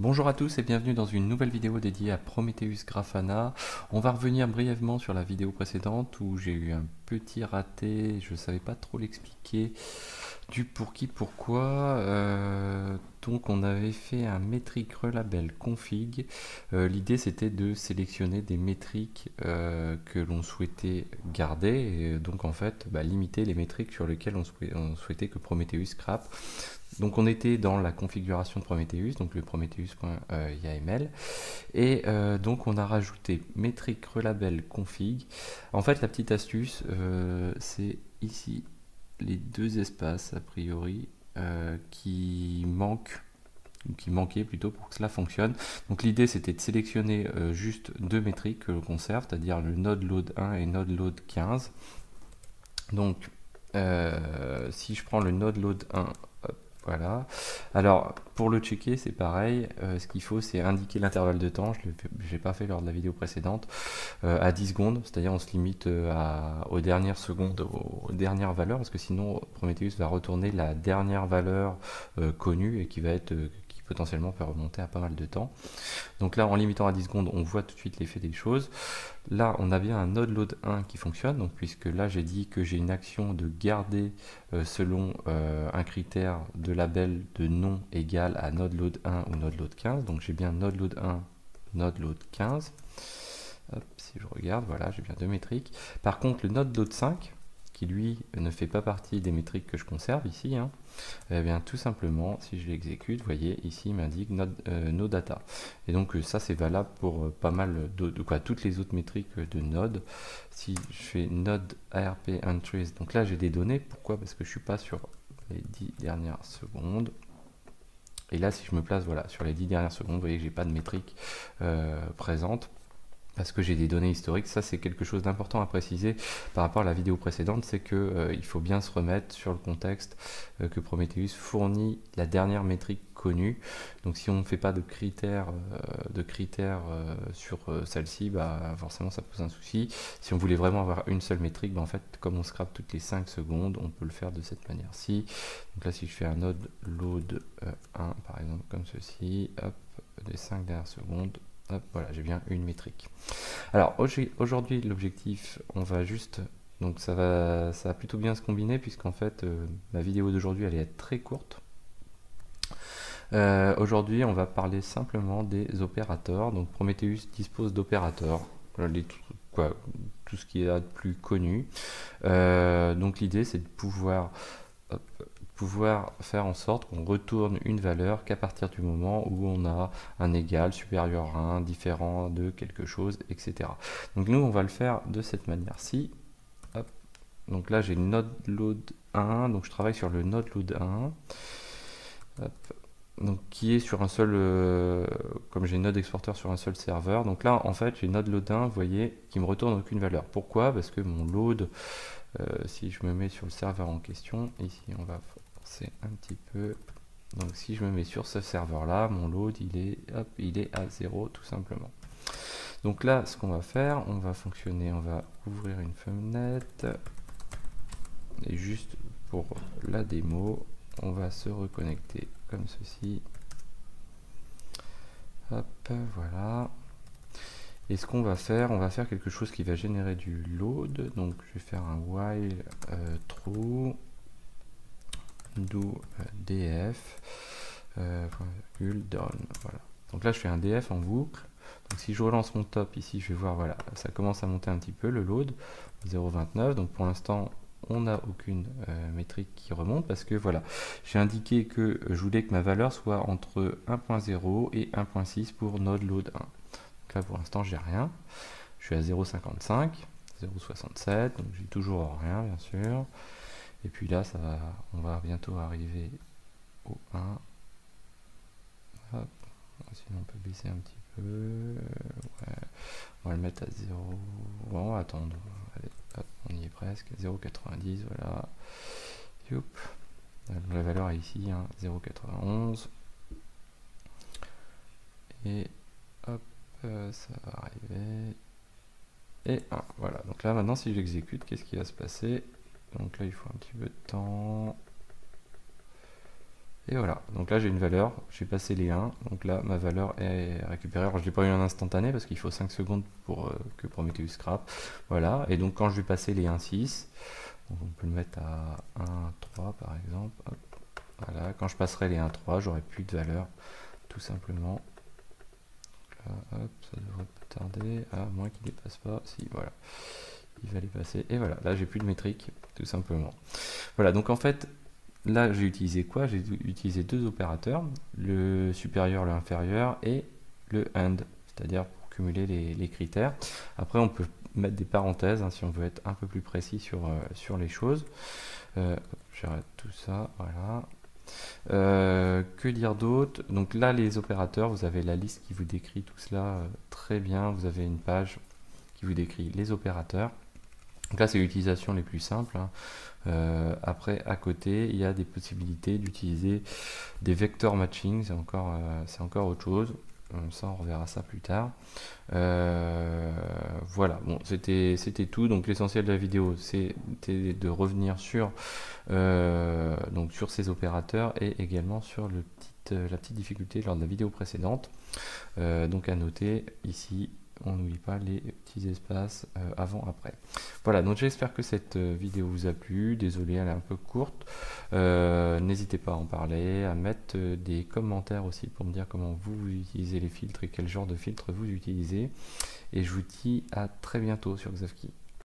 Bonjour à tous et bienvenue dans une nouvelle vidéo dédiée à Prometheus Grafana. On va revenir brièvement sur la vidéo précédente où j'ai eu un petit raté, je ne savais pas trop l'expliquer, du pour qui, pourquoi. Donc on avait fait un métrique relabel config. L'idée c'était de sélectionner des métriques que l'on souhaitait garder et donc en fait limiter les métriques sur lesquelles on souhaitait que Prometheus scrape. Donc on était dans la configuration de Prometheus, donc le prometheus.yaml, et donc on a rajouté métrique relabel config. En fait la petite astuce, c'est ici les deux espaces a priori qui manquaient plutôt pour que cela fonctionne. Donc l'idée c'était de sélectionner juste deux métriques que l'on conserve, c'est-à-dire le node load 1 et node load 15. Donc si je prends le node load 1, voilà. Alors, pour le checker, c'est pareil. Ce qu'il faut, c'est indiquer l'intervalle de temps. Je n'ai pas fait lors de la vidéo précédente. À 10 secondes, c'est-à-dire on se limite aux dernières secondes, aux dernières valeurs, parce que sinon, Prometheus va retourner la dernière valeur connue et qui potentiellement peut remonter à pas mal de temps. Donc là, en limitant à 10 secondes, on voit tout de suite l'effet des choses. Là, on a bien un node load 1 qui fonctionne, donc puisque là, j'ai dit que j'ai une action de garder selon un critère de label de nom égal à node load 1 ou node load 15. Donc j'ai bien node load 1, node load 15. Hop, si je regarde, voilà, j'ai bien deux métriques. Par contre, le node load 5, qui lui ne fait pas partie des métriques que je conserve ici, hein, eh bien tout simplement, si je l'exécute, vous voyez, ici il m'indique no data. Et donc ça c'est valable pour pas mal toutes les autres métriques de node. Si je fais node ARP entries, donc là j'ai des données, pourquoi? Parce que je suis pas sur les 10 dernières secondes. Et là si je me place voilà, sur les 10 dernières secondes, vous voyez que j'ai pas de métrique présente. Parce que j'ai des données historiques, ça c'est quelque chose d'important à préciser par rapport à la vidéo précédente, c'est que il faut bien se remettre sur le contexte que Prometheus fournit la dernière métrique connue. Donc si on ne fait pas de critères, sur celle-ci, forcément ça pose un souci. Si on voulait vraiment avoir une seule métrique, en fait comme on scrape toutes les 5 secondes, on peut le faire de cette manière-ci. Donc là si je fais un node load 1 par exemple comme ceci, hop, des 5 dernières secondes. Hop, voilà, j'ai bien une métrique. Alors aujourd'hui l'objectif, on va juste, donc ça va plutôt bien se combiner puisqu'en fait la vidéo d'aujourd'hui elle est très courte. Aujourd'hui on va parler simplement des opérateurs. Donc Prometheus dispose d'opérateurs, tout ce qui est de plus connu. Donc l'idée c'est de pouvoir faire en sorte qu'on retourne une valeur qu'à partir du moment où on a un égal, supérieur à 1, différent de quelque chose, etc. Donc nous, on va le faire de cette manière-ci. Donc là, j'ai node load 1, donc je travaille sur le node load 1. Hop. Donc qui est sur un seul, comme j'ai node exporteur sur un seul serveur. Donc là, en fait, j'ai node load 1, vous voyez, qui me retourne aucune valeur. Pourquoi? Parce que mon load, si je me mets sur le serveur en question, ici, on va forcer un petit peu. Donc si je me mets sur ce serveur là, mon load il est à 0 tout simplement. Donc là ce qu'on va faire, on va ouvrir une fenêtre et juste pour la démo, on va se reconnecter comme ceci. Hop, voilà. Et ce qu'on va faire, on va faire quelque chose qui va générer du load. Donc je vais faire un while true do df down. Voilà. Donc là je fais un df en boucle. Donc si je relance mon top ici, je vais voir, voilà, ça commence à monter un petit peu le load, 0,29. Donc pour l'instant on n'a aucune métrique qui remonte parce que voilà, j'ai indiqué que je voulais que ma valeur soit entre 1.0 et 1.6 pour node load 1. Donc là pour l'instant j'ai rien, je suis à 0,55, 0,67, donc j'ai toujours rien bien sûr. Et puis là on va bientôt arriver au 1. Hop. Sinon on peut baisser un petit peu. Ouais. On va le mettre à 0. Bon, on va attendre. Allez, hop, on y est presque. 0,90, voilà. Youp. La valeur est ici, hein, 0,91. Et hop, ça va arriver. Et 1. Voilà. Donc là maintenant si j'exécute, qu'est-ce qui va se passer? Donc là il faut un petit peu de temps. Et voilà, donc là j'ai une valeur, j'ai passé les 1, donc là ma valeur est récupérée. Alors je ne l'ai pas eu en instantané parce qu'il faut 5 secondes pour que Prometheus scrape. Voilà, et donc quand je vais passer les 1,6, donc on peut le mettre à 1,3 par exemple. Hop, voilà, quand je passerai les 1,3, j'aurai plus de valeur, tout simplement. Là, hop, ça devrait pas tarder, à moins qu'il ne dépasse pas. Si, voilà, il va les passer. Et voilà, là j'ai plus de métrique, tout simplement. Voilà, donc en fait, là, j'ai utilisé quoi? J'ai utilisé deux opérateurs, le supérieur, le inférieur et le AND, c'est-à-dire pour cumuler les critères. Après, on peut mettre des parenthèses hein, si on veut être un peu plus précis sur les choses. J'arrête tout ça, voilà. Que dire d'autre? Donc là, les opérateurs, vous avez la liste qui vous décrit tout cela très bien. Vous avez une page qui vous décrit les opérateurs. Donc là, c'est l'utilisation les plus simples. Hein. Après, à côté, il y a des possibilités d'utiliser des vector matching, c'est encore autre chose. Ça, on reverra ça plus tard. Voilà, bon, c'était tout. Donc l'essentiel de la vidéo, c'était de revenir donc sur ces opérateurs et également sur la petite difficulté lors de la vidéo précédente. Donc à noter ici, on n'oublie pas les petits espaces avant-après. Voilà, donc j'espère que cette vidéo vous a plu. Désolé, elle est un peu courte. N'hésitez pas à en parler, à mettre des commentaires aussi pour me dire comment vous utilisez les filtres et quel genre de filtres vous utilisez. Et je vous dis à très bientôt sur Xavki.